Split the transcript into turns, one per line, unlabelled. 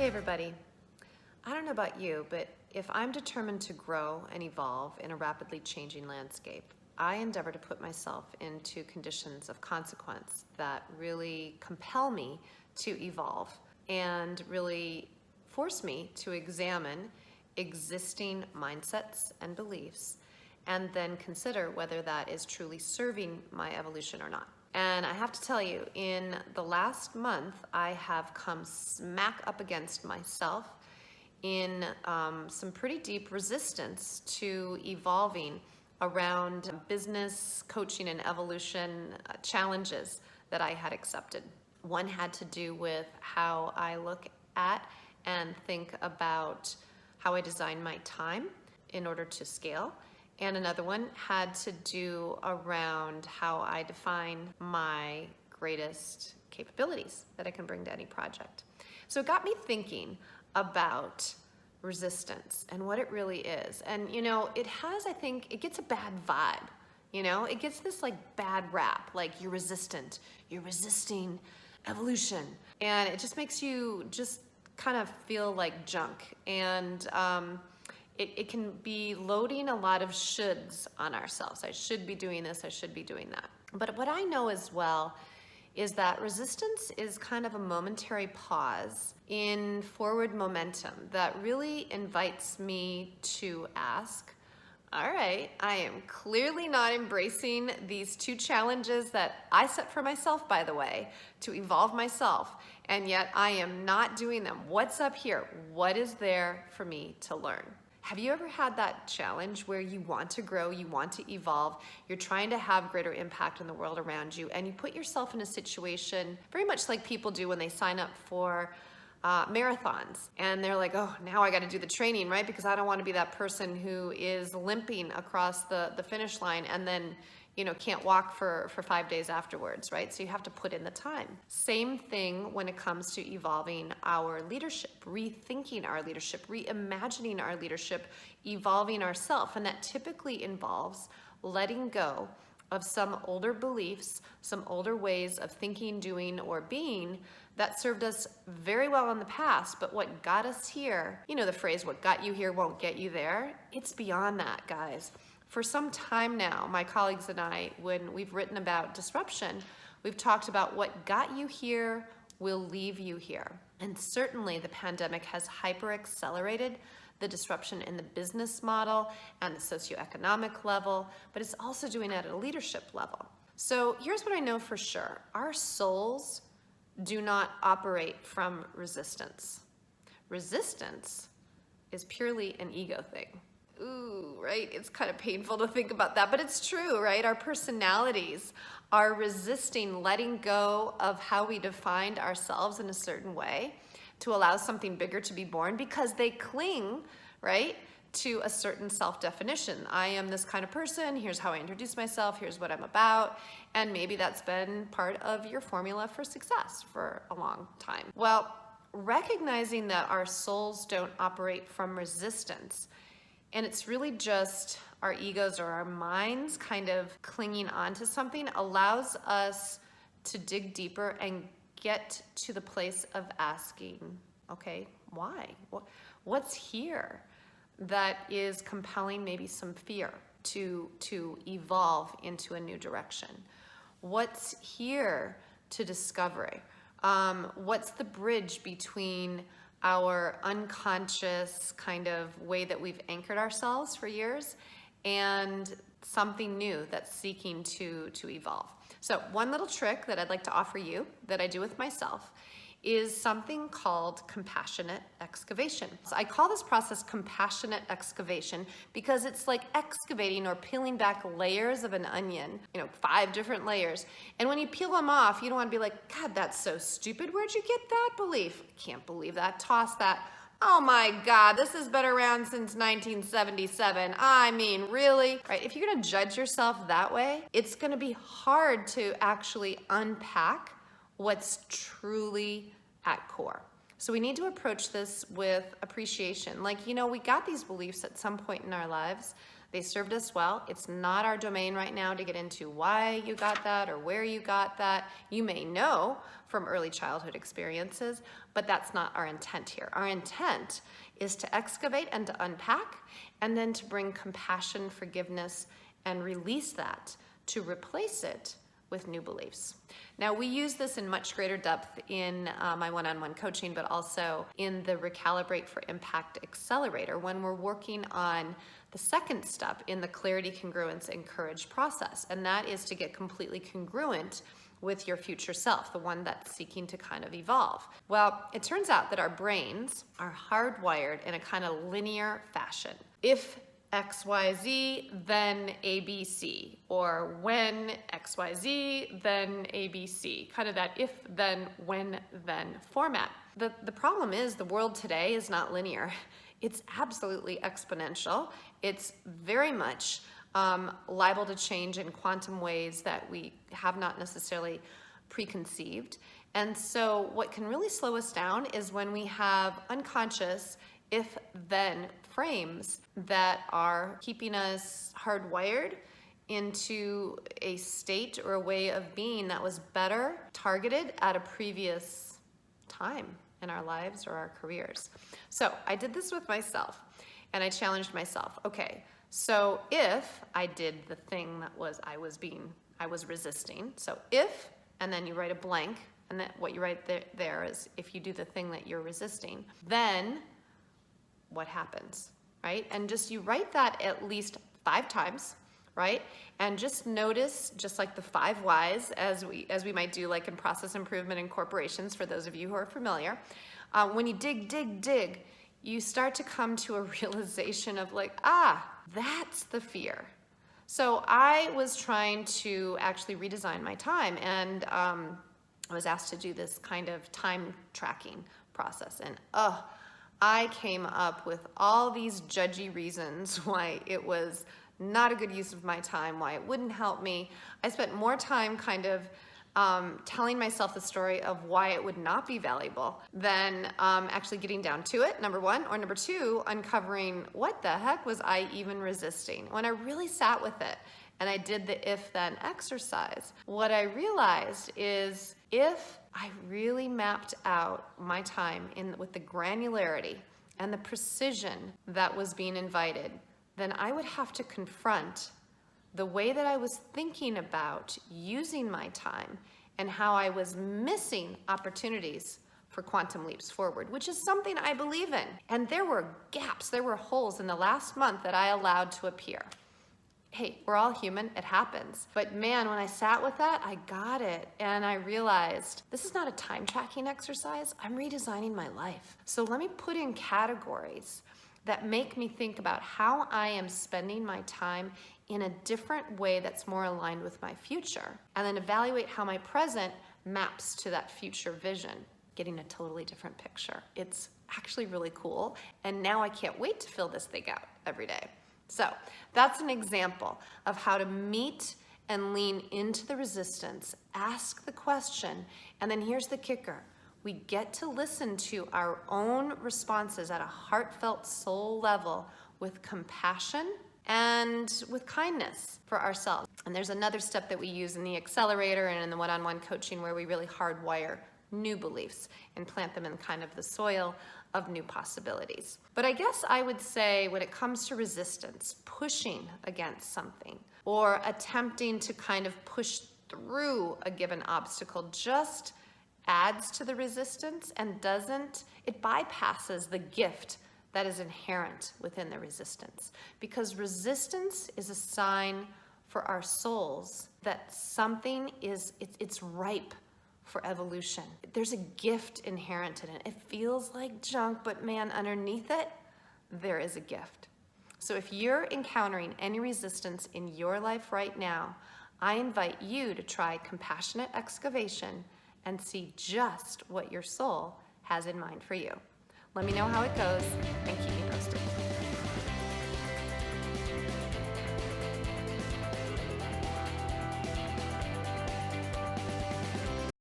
Hey everybody. I don't know about you, but if I'm determined to grow and evolve in a rapidly changing landscape, I endeavor to put myself into conditions of consequence that really compel me to evolve and really force me to examine existing mindsets and beliefs and then consider whether that is truly serving my evolution or not. And I have to tell you, in the last month, I have come smack up against myself in some pretty deep resistance to evolving around business, coaching, and evolution challenges that I had accepted. One had to do with how I look at and think about how I design my time in order to scale. And another one had to do around how I define my greatest capabilities that I can bring to any project. So it got me thinking about resistance and what it really is. And you know, it has, I think, it gets a bad vibe. You know, it gets this like bad rap, like you're resistant, you're resisting evolution. And it just makes you just kind of feel like junk. And it can be loading a lot of shoulds on ourselves. I should be doing this, I should be doing that. But what I know as well is that resistance is kind of a momentary pause in forward momentum that really invites me to ask, all right, I am clearly not embracing these two challenges that I set for myself, by the way, to evolve myself, and yet I am not doing them. What's up here? What is there for me to learn? Have you ever had that challenge where you want to grow, you want to evolve, you're trying to have greater impact in the world around you, and you put yourself in a situation very much like people do when they sign up for marathons, and they're like, oh, now I got to do the training, right? Because I don't want to be that person who is limping across the finish line and then, you know, can't walk for 5 days afterwards, right? So you have to put in the time. Same thing when it comes to evolving our leadership, rethinking our leadership, reimagining our leadership, evolving ourselves. And that typically involves letting go of some older beliefs, some older ways of thinking, doing, or being that served us very well in the past, but what got us here, you know the phrase, what got you here won't get you there. It's beyond that, guys. For some time now, my colleagues and I, when we've written about disruption, we've talked about what got you here will leave you here. And certainly the pandemic has hyper-accelerated the disruption in the business model and the socioeconomic level, but it's also doing it at a leadership level. So here's what I know for sure. Our souls do not operate from resistance. Resistance is purely an ego thing. Ooh, right? It's kind of painful to think about that, but it's true, right? Our personalities are resisting letting go of how we defined ourselves in a certain way to allow something bigger to be born because they cling, right, to a certain self-definition. I am this kind of person, here's how I introduce myself, here's what I'm about, and maybe that's been part of your formula for success for a long time. Well, recognizing that our souls don't operate from resistance, and it's really just our egos or our minds kind of clinging onto something, allows us to dig deeper and get to the place of asking, okay, why? What's here that is compelling maybe some fear to evolve into a new direction? What's here to discover? What's the bridge between our unconscious kind of way that we've anchored ourselves for years and something new that's seeking to evolve? So one little trick that I'd like to offer you that I do with myself is something called compassionate excavation. So I call this process compassionate excavation because it's like excavating or peeling back layers of an onion, 5 different layers. And when you peel them off, you don't want to be like, God, that's so stupid. Where'd you get that belief? Can't believe that. Toss that. Oh my God, this has been around since 1977. I mean, really? Right? If you're gonna judge yourself that way, it's gonna be hard to actually unpack what's truly at core. So we need to approach this with appreciation. Like, we got these beliefs at some point in our lives They served us well. It's not our domain right now to get into why you got that or where you got that. You may know from early childhood experiences, but that's not our intent here. Our intent is to excavate and to unpack, and then to bring compassion, forgiveness, and release that to replace it with new beliefs. Now, we use this in much greater depth in my one-on-one coaching, but also in the Recalibrate for Impact Accelerator when we're working on the second step in the clarity, congruence, and courage process. And that is to get completely congruent with your future self, the one that's seeking to kind of evolve. Well, it turns out that our brains are hardwired in a kind of linear fashion. If XYZ, then ABC, or when XYZ, then ABC, kind of that if, then, when, then format. The problem is the world today is not linear. It's absolutely exponential. It's very much liable to change in quantum ways that we have not necessarily preconceived. And so what can really slow us down is when we have unconscious if-then frames that are keeping us hardwired into a state or a way of being that was better targeted at a previous time in our lives or our careers. So I did this with myself, and I challenged myself. Okay, so if I did the thing that I was resisting. So if, and then you write a blank, and then what you write there is if you do the thing that you're resisting, then what happens, right? And just you write that at least 5 times, right? And just notice, just like the 5 whys, as we might do like in process improvement in corporations, for those of you who are familiar, when you dig, you start to come to a realization of like, that's the fear. So I was trying to actually redesign my time, and I was asked to do this kind of time tracking process, and I came up with all these judgy reasons why it was not a good use of my time, why it wouldn't help me. I spent more time kind of telling myself the story of why it would not be valuable than actually getting down to it, number one, or number two, uncovering what the heck was I even resisting. When I really sat with it and I did the if-then exercise, what I realized is if I really mapped out my time with the granularity and the precision that was being invited, then I would have to confront the way that I was thinking about using my time and how I was missing opportunities for quantum leaps forward, which is something I believe in. And there were gaps, there were holes in the last month that I allowed to appear. Hey, we're all human, it happens. But man, when I sat with that, I got it. And I realized this is not a time tracking exercise, I'm redesigning my life. So let me put in categories that make me think about how I am spending my time in a different way that's more aligned with my future. And then evaluate how my present maps to that future vision, getting a totally different picture. It's actually really cool. And now I can't wait to fill this thing out every day. So that's an example of how to meet and lean into the resistance, ask the question, and then here's the kicker. We get to listen to our own responses at a heartfelt soul level with compassion and with kindness for ourselves. And there's another step that we use in the accelerator and in the one-on-one coaching where we really hardwire new beliefs and plant them in kind of the soil of new possibilities. But I guess I would say when it comes to resistance, pushing against something or attempting to kind of push through a given obstacle just adds to the resistance and it bypasses the gift that is inherent within the resistance. Because resistance is a sign for our souls that something it's ripe for evolution. There's a gift inherent in it. It feels like junk, but man, underneath it, there is a gift. So if you're encountering any resistance in your life right now, I invite you to try compassionate excavation and see just what your soul has in mind for you. Let me know how it goes and keep me posted.